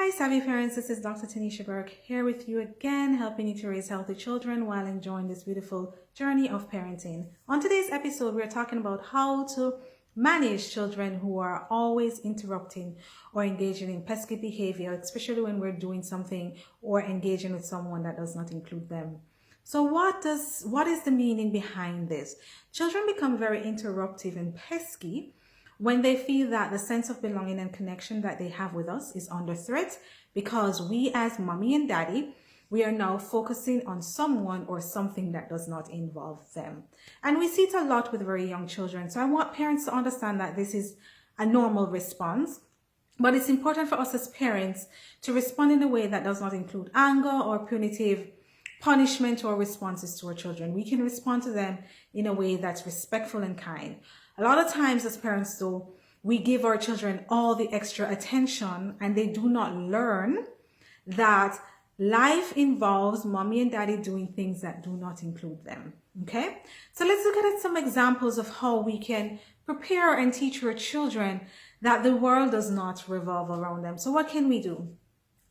Hi, Savvy Parents. This is Dr. Taniesha Burke here with you again, helping you to raise healthy children while enjoying this beautiful journey of parenting. On today's episode, we're talking about how to manage children who are always interrupting or engaging in pesky behavior, especially when we're doing something or engaging with someone that does not include them. So what is the meaning behind this? Children become very interruptive and pesky when they feel that the sense of belonging and connection that they have with us is under threat because we as mommy and daddy, we are now focusing on someone or something that does not involve them. And we see it a lot with very young children. So I want parents to understand that this is a normal response, but it's important for us as parents to respond in a way that does not include anger or punitive punishment or responses to our children. We can respond to them in a way that's respectful and kind. A lot of times as parents though, we give our children all the extra attention and they do not learn that life involves mommy and daddy doing things that do not include them. Okay, so let's look at some examples of how we can prepare and teach our children that the world does not revolve around them. So what can we do?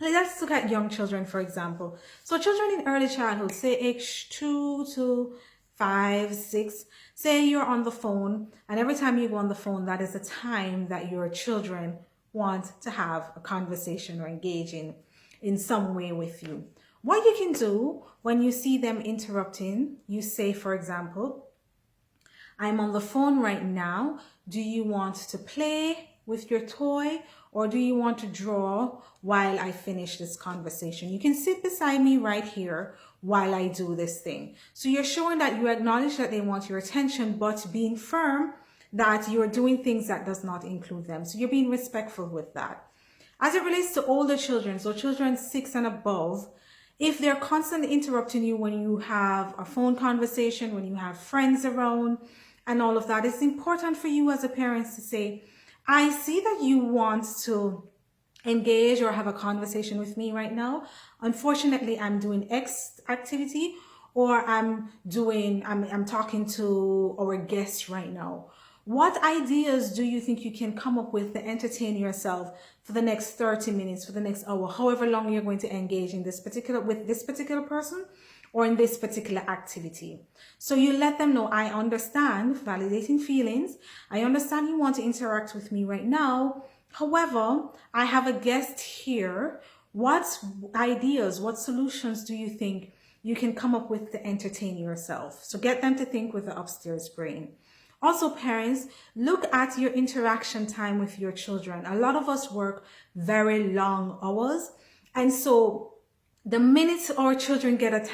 Let's look at young children, for example. So children in early childhood, say age 2 to 5, 6, say you're on the phone, and every time you go on the phone, that is the time that your children want to have a conversation or engage in some way with you. What you can do when you see them interrupting, you say, for example, I'm on the phone right now. Do you want to play with your toy, or do you want to draw while I finish this conversation? You can sit beside me right here while I do this thing. So you're showing that you acknowledge that they want your attention, but being firm that you're doing things that does not include them. So you're being respectful with that. As it relates to older children, so children 6 and above, if they're constantly interrupting you when you have a phone conversation, when you have friends around and all of that, it's important for you as a parent to say, I see that you want to engage or have a conversation with me right now. Unfortunately, I'm doing X activity, or I'm talking to our guest right now. What ideas do you think you can come up with to entertain yourself for the next 30 minutes, for the next hour, however long you're going to engage in with this particular person or in this particular activity? So you let them know, I understand, validating feelings. I understand you want to interact with me right now. However, I have a guest here. What ideas, what solutions do you think you can come up with to entertain yourself? So get them to think with the upstairs brain. Also, parents, look at your interaction time with your children. A lot of us work very long hours. And so the minute our children get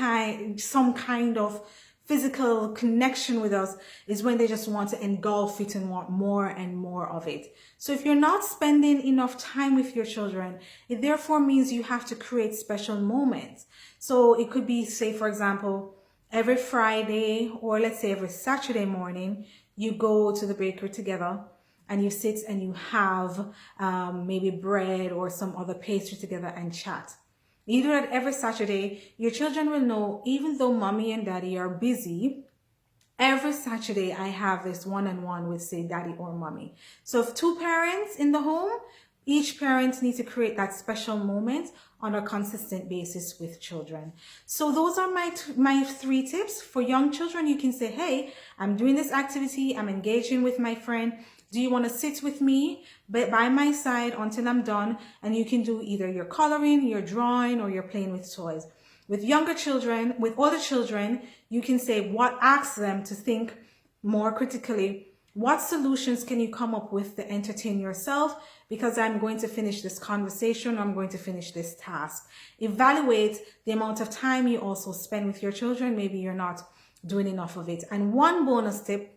some kind of physical connection with us is when they just want to engulf it and want more and more of it. So if you're not spending enough time with your children, it therefore means you have to create special moments. So it could be, say, for example, every Friday, or let's say every Saturday morning, you go to the bakery together and you sit and you have maybe bread or some other pastry together and chat. You do that every Saturday. Your children will know, even though mommy and daddy are busy, every Saturday I have this one-on-one with, say, daddy or mommy. So if 2 parents in the home, each parent needs to create that special moment on a consistent basis with children. So those are my 3 tips. For young children, you can say, hey, I'm doing this activity. I'm engaging with my friend. Do you want to sit with me by my side until I'm done? And you can do either your coloring, your drawing, or you're playing with toys. With younger children, with older children, you can say ask them to think more critically. What solutions can you come up with to entertain yourself? Because I'm going to finish this conversation, or I'm going to finish this task. Evaluate the amount of time you also spend with your children. Maybe you're not doing enough of it. And one bonus tip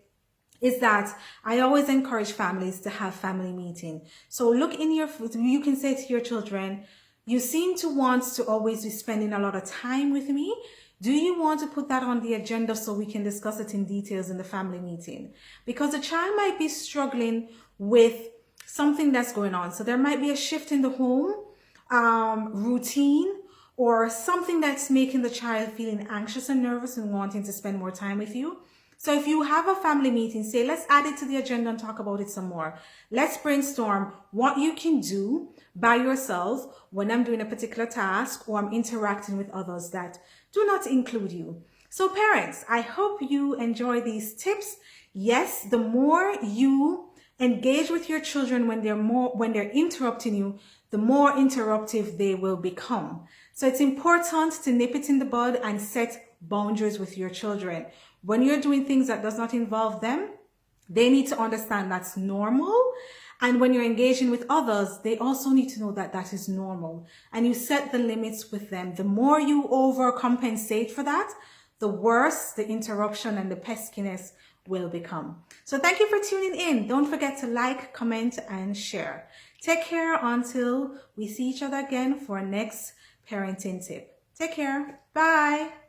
is that I always encourage families to have family meeting. So you can say to your children, you seem to want to always be spending a lot of time with me. Do you want to put that on the agenda so we can discuss it in details in the family meeting? Because the child might be struggling with something that's going on. So there might be a shift in the home routine, or something that's making the child feeling anxious and nervous and wanting to spend more time with you. So if you have a family meeting, say, let's add it to the agenda and talk about it some more. Let's brainstorm what you can do by yourself when I'm doing a particular task or I'm interacting with others that do not include you. So parents, I hope you enjoy these tips. Yes, the more you engage with your children when they're interrupting you, the more interruptive they will become. So it's important to nip it in the bud and set boundaries with your children. When you're doing things that does not involve them, they need to understand that's normal. And when you're engaging with others, they also need to know that that is normal. And you set the limits with them. The more you overcompensate for that, the worse the interruption and the peskiness will become. So thank you for tuning in. Don't forget to like, comment, and share. Take care until we see each other again for our next parenting tip. Take care. Bye.